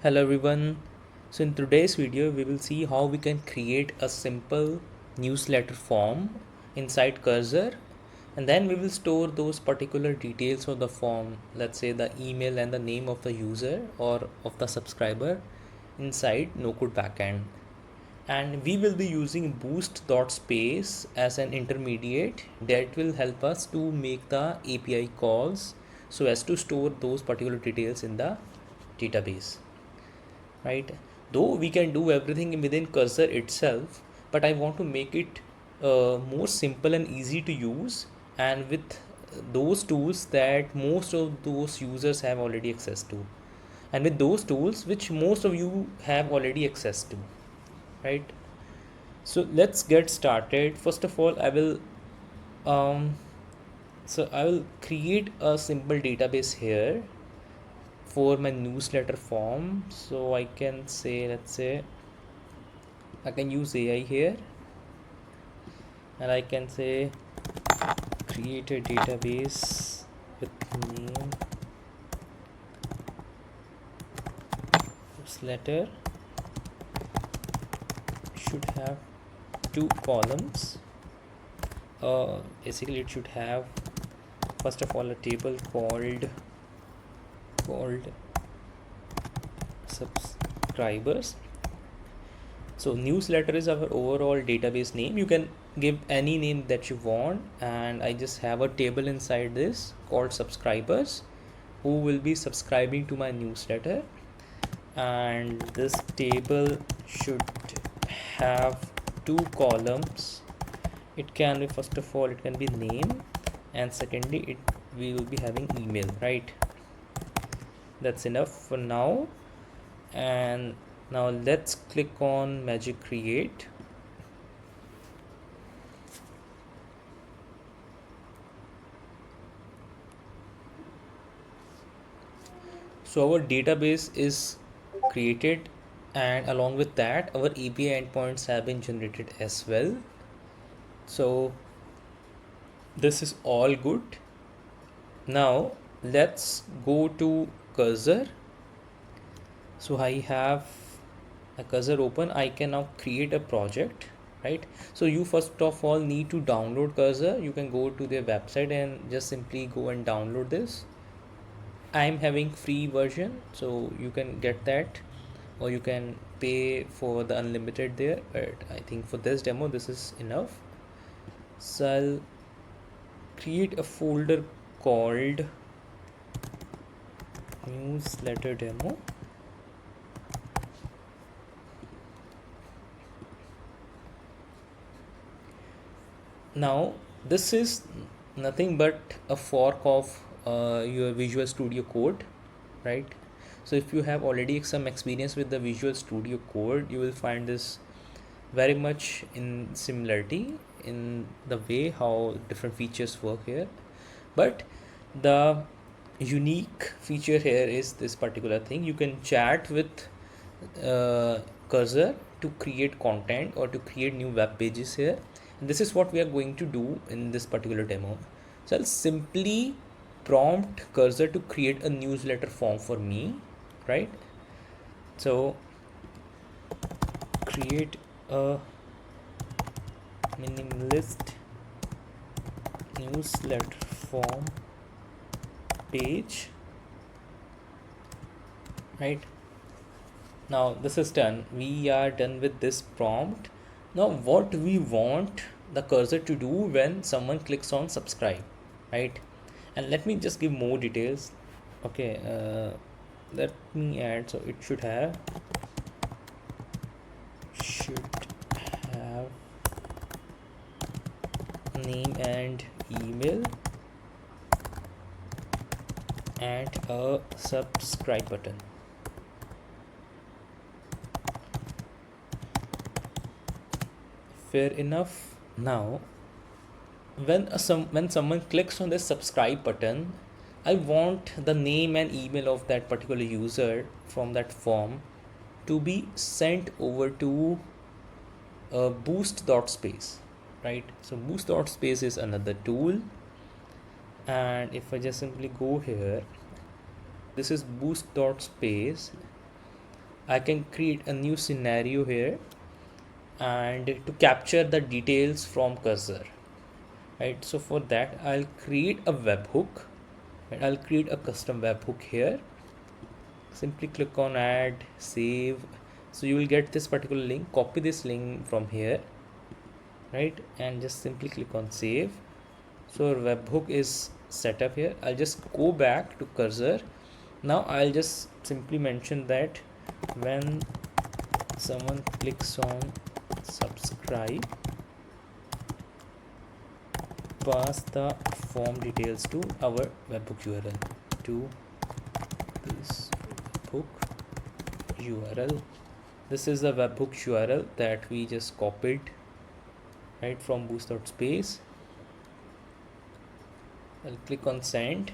Hello everyone. So in today's video we will see how we can create a simple newsletter form inside Cursor, and then we will store those particular details of the form, let's say the email and the name of the user or of the subscriber, inside NoCodeBackend. And we will be using Boost.space as an intermediate that will help us to make the API calls so as to store those particular details in the database, right? Though we can do everything within Cursor itself, but I want to make it more simple and easy to use, and with those tools that most of those users have already access to, and with those tools which most of you have already access to, right? So let's get started. First of all, um, I will create a simple database here for my newsletter form. So I can say, let's say I can use AI here, and I can say create a database with name newsletter should have two columns. Basically it should have first of all a table called subscribers. So newsletter is our overall database name. You can give any name that you want, and I just have a table inside this called subscribers who will be subscribing to my newsletter, and this table should have two columns. It can be, first of all, it can be name, and secondly we will be having email, right? That's enough for now. And now let's click on magic create. So our database is created, and along with that our API endpoints have been generated as well. So this is all good. Now let's go to Cursor. So I have a Cursor open. I can now create a project, right? So you first of all need to download Cursor. You can go to their website and just simply go and download this. I'm having free version, so you can get that, or you can pay for the unlimited there, but I think for this demo this is enough. So I'll create a folder called newsletter demo. Now this is nothing but a fork of your Visual Studio Code, right? So if you have already some experience with the Visual Studio Code, you will find this very much in similarity in the way how different features work here. But the unique feature here is this particular thing: you can chat with Cursor to create content or to create new web pages here. And this is what we are going to do in this particular demo. So I'll simply prompt Cursor to create a newsletter form for me, right? So create a minimalist newsletter form page, right? Now this is done. We are done with this prompt. Now what we want the Cursor to do when someone clicks on subscribe, right? And let me just give more details. Okay, let me add, so it should have name and email and a subscribe button. Fair enough. Now when someone clicks on this subscribe button, I want the name and email of that particular user from that form to be sent over to Boost.space, right? So Boost.space is another tool, and if I just simply go here, this is Boost.space, I can create a new scenario here and to capture the details from cursor, right? So for that I'll create a webhook, and I'll create a custom webhook here. Simply click on add, save. So you will get this particular link. Copy this link from here, right, and just simply click on save. So our webhook is set up here. I'll just go back to cursor. Now I'll just simply mention that when someone clicks on subscribe, pass the form details to our webhook URL, to this webhook URL. This is the webhook URL that we just copied, right, from Boost.space. I'll click on send,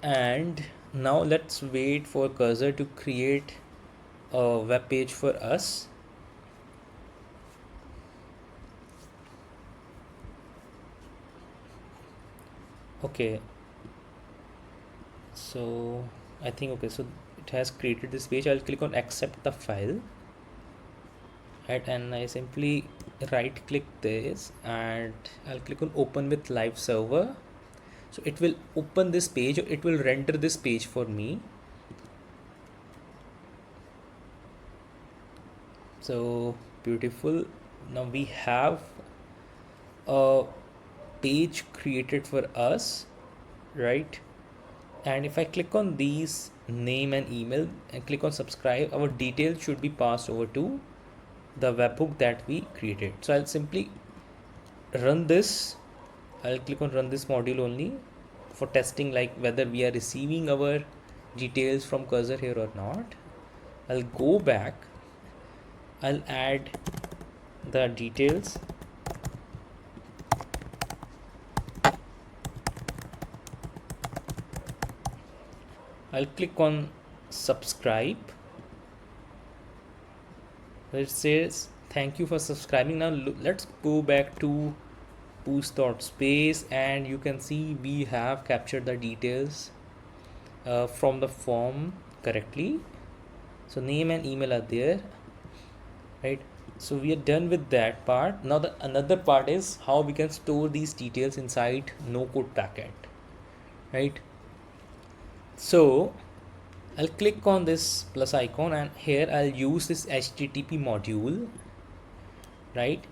and now let's wait for cursor to create a web page for us. Okay, so I think, okay, so it has created this page. I'll click on accept the file, right, and I simply right click this and I'll click on open with live server. So it will open this page, or it will render this page for me. So beautiful. Now we have a page created for us, right? And if I click on these name and email and click on subscribe, our details should be passed over to the webhook that we created. So I'll simply run this. I'll click on run this module only for testing, like whether we are receiving our details from cursor here or not. I'll go back, I'll add the details, I'll click on subscribe. It says thank you for subscribing. Now let's go back to Boost.space, and you can see we have captured the details from the form correctly. So name and email are there, right? So we are done with that part. Now the another part is how we can store these details inside NoCodeBackend, right? So I'll click on this plus icon, and here I'll use this HTTP module, right?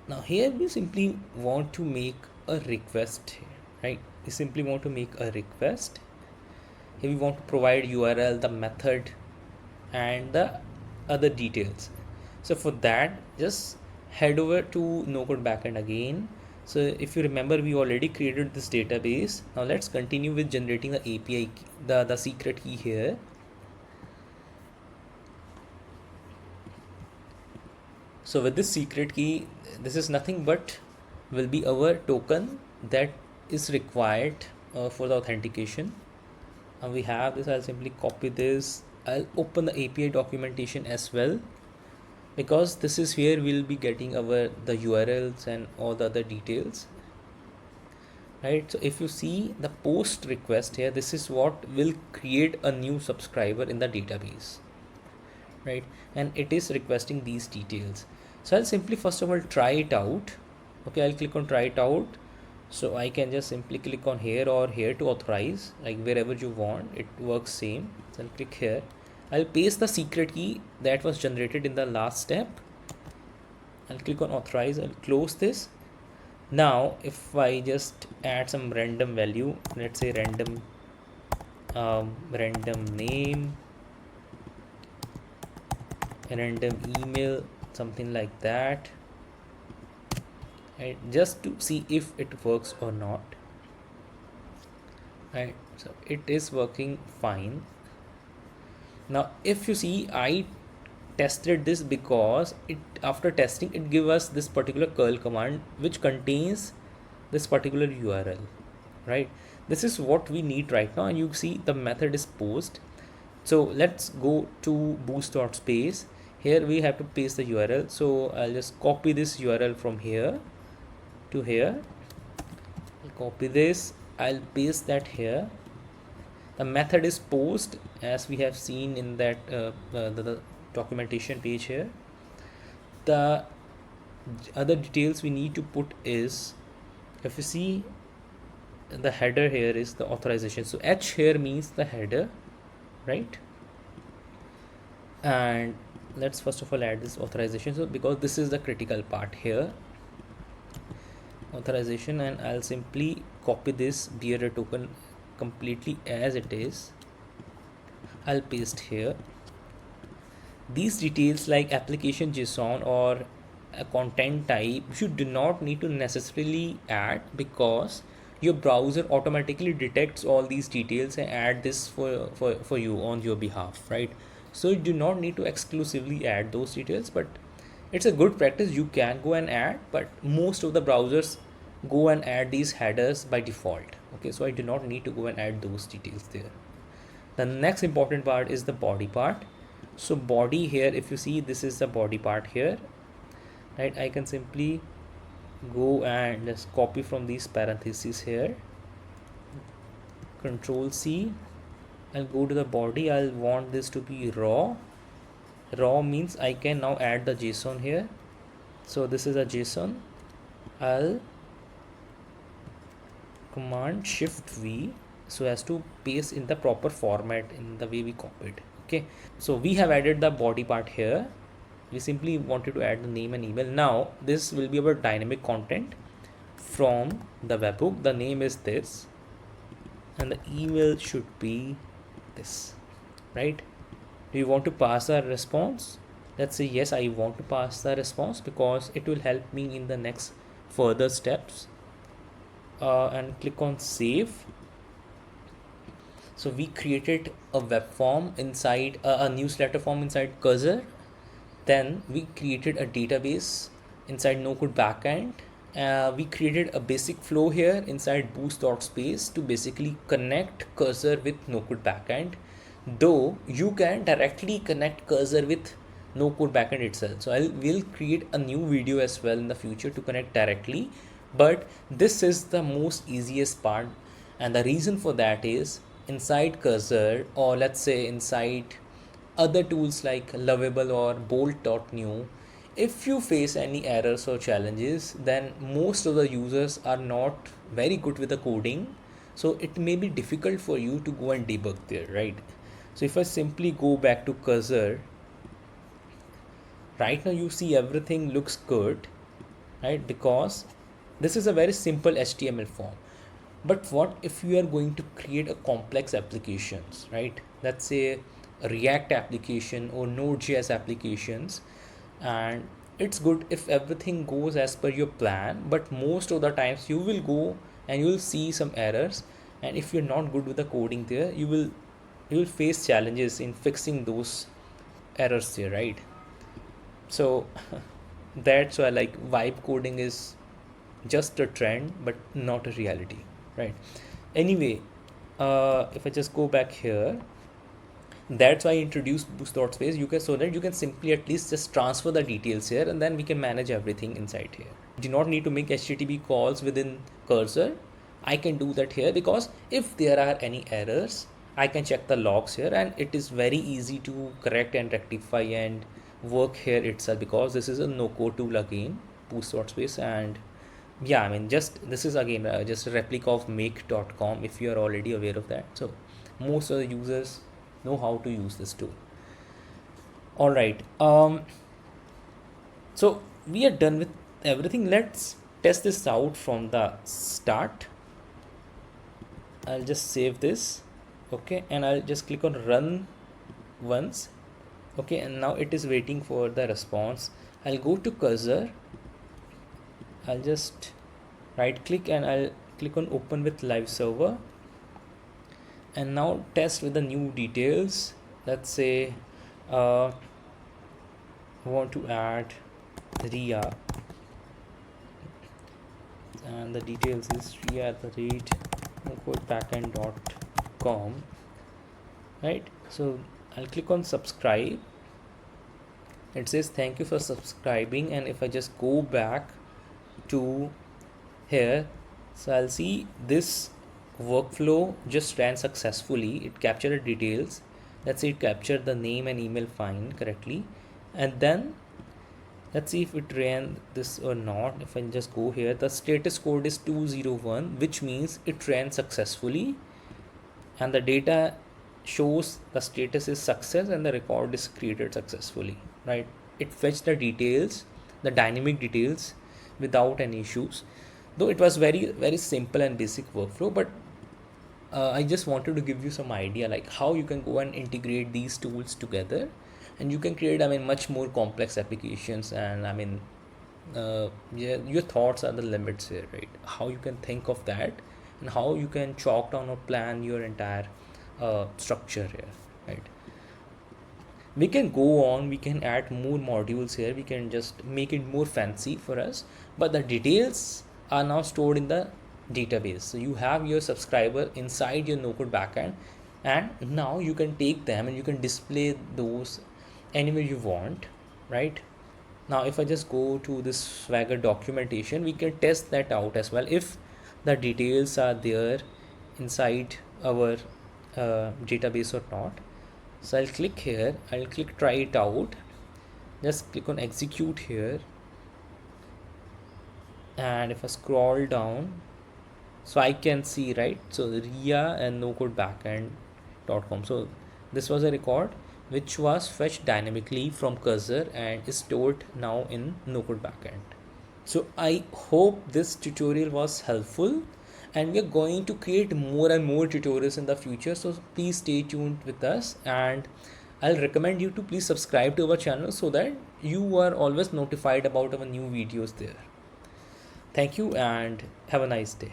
Now here we simply want to make a request, right? We simply want to make a request. Here we want to provide URL, the method, and the other details. So for that, just head over to NoCodeBackend again. So if you remember, we already created this database. Now let's continue with generating the API key, the secret key here. So with this secret key, this is nothing but will be our token that is required for the authentication. And we have this. I'll simply copy this. I'll open the API documentation as well, because this is where we'll be getting the URLs and all the other details, right? So if you see the post request here, this is what will create a new subscriber in the database, right? And it is requesting these details. So I'll simply first of all try it out. Okay, I'll click on try it out. So I can just simply click on here or here to authorize, like wherever you want. It works same. So I'll click here. I'll paste the secret key that was generated in the last step. I'll click on authorize. I'll close this. Now if I just add some random value, let's say random name, random email, something like that, right, just to see if it works or not, right? So it is working fine. Now if you see, I tested this because it, after testing, it gives us this particular curl command which contains this particular URL, right? This is what we need right now, and you see the method is post. So let's go to Boost.space. Here we have to paste the URL. So I'll just copy this URL from here to here. I'll copy this, I'll paste that here, The method is post, as we have seen in that the documentation page here. The other details we need to put is, if you see, the header here is the authorization. So H here means the header, right? And let's first of all add this authorization, so because this is the critical part here, authorization. And I'll simply copy this bearer token completely as it is. I'll paste here. These details like application JSON or a content type you do not need to necessarily add, because your browser automatically detects all these details and add this for you on your behalf, right? So you do not need to exclusively add those details, but it's a good practice. You can go and add, but most of the browsers go and add these headers by default. Okay, so I do not need to go and add those details there. The next important part is the body part. So body here, if you see, this is the body part here, right? I can simply go and just copy from these parentheses here, Control C. I'll go to the body. I'll want this to be raw. Raw means I can now add the JSON here. So this is a JSON. I'll command Shift V so as to paste in the proper format in the way we copied. Okay, so we have added the body part here. We simply wanted to add the name and email. Now this will be our dynamic content from the webhook. The name is this and the email should be this, right? Do you want to pass a response? Let's say yes, I want to pass the response because it will help me in the next further steps. And click on save. So we created a web form inside a newsletter form inside Cursor. Then we created a database inside NoCodeBackend. We created a basic flow here inside Boost.space to basically connect Cursor with NoCodeBackend. Though you can directly connect Cursor with NoCodeBackend itself. So we'll create a new video as well in the future to connect directly. But this is the most easiest part, and the reason for that is inside Cursor, or let's say inside other tools like Lovable or Bolt.new, if you face any errors or challenges, then most of the users are not very good with the coding, so it may be difficult for you to go and debug there, right? So if I simply go back to Cursor, right now you see everything looks good, right? Because this is a very simple HTML form. But what if you are going to create a complex applications, right? Let's say a React application or Node.js applications, and it's good if everything goes as per your plan, but most of the times you will go and you will see some errors, and if you're not good with the coding there, you will face challenges in fixing those errors there, right? So that's why like vibe coding is just a trend but not a reality, right? Anyway, if I just go back here, that's why I introduced Boost.space. You can, so that you can simply at least just transfer the details here, and then we can manage everything inside here. You do not need to make HTTP calls within Cursor. I can do that here because if there are any errors, I can check the logs here, and it is very easy to correct and rectify and work here itself, because this is a no-code tool again, Boost.space. And yeah, I mean, just this is again just a replica of make.com if you are already aware of that. So most of the users know how to use this tool. All right, so we are done with everything. Let's test this out from the start. I'll just save this, okay, and I'll just click on run once, okay, and now it is waiting for the response. I'll go to Cursor. I'll just right click and I'll click on open with live server, and now test with the new details. Let's say I want to add Ria, and the details is ria@nocodebackend.com, right? So I'll click on subscribe. It says thank you for subscribing, and if I just go back to here, so I'll see this workflow just ran successfully. It captured the details. Let's say it captured the name and email fine correctly, and then let's see if it ran this or not. If I just go here, the status code is 201, which means it ran successfully, and the data shows the status is success and the record is created successfully, right? It fetched the details, the dynamic details, without any issues, though it was very simple and basic workflow. But I just wanted to give you some idea like how you can go and integrate these tools together, and you can create, I mean, much more complex applications. And I mean, yeah, your thoughts are the limits here, right? How you can think of that, and how you can chalk down or plan your entire structure here, right? We can go on, we can add more modules here, we can just make it more fancy for us, but the details are now stored in the database. So you have your subscriber inside your no-code backend, and now you can take them and you can display those anywhere you want, right? Now if I just go to this Swagger documentation, we can test that out as well, if the details are there inside our database or not. So I'll click here, I'll click try it out, just click on execute here, and if I scroll down, so I can see, right? So Ria and NoCodeBackend.com. So this was a record which was fetched dynamically from cursor and is stored now in NoCodeBackend. So I hope this tutorial was helpful, and we are going to create more and more tutorials in the future. So please stay tuned with us, and I'll recommend you to please subscribe to our channel so that you are always notified about our new videos there. Thank you and have a nice day.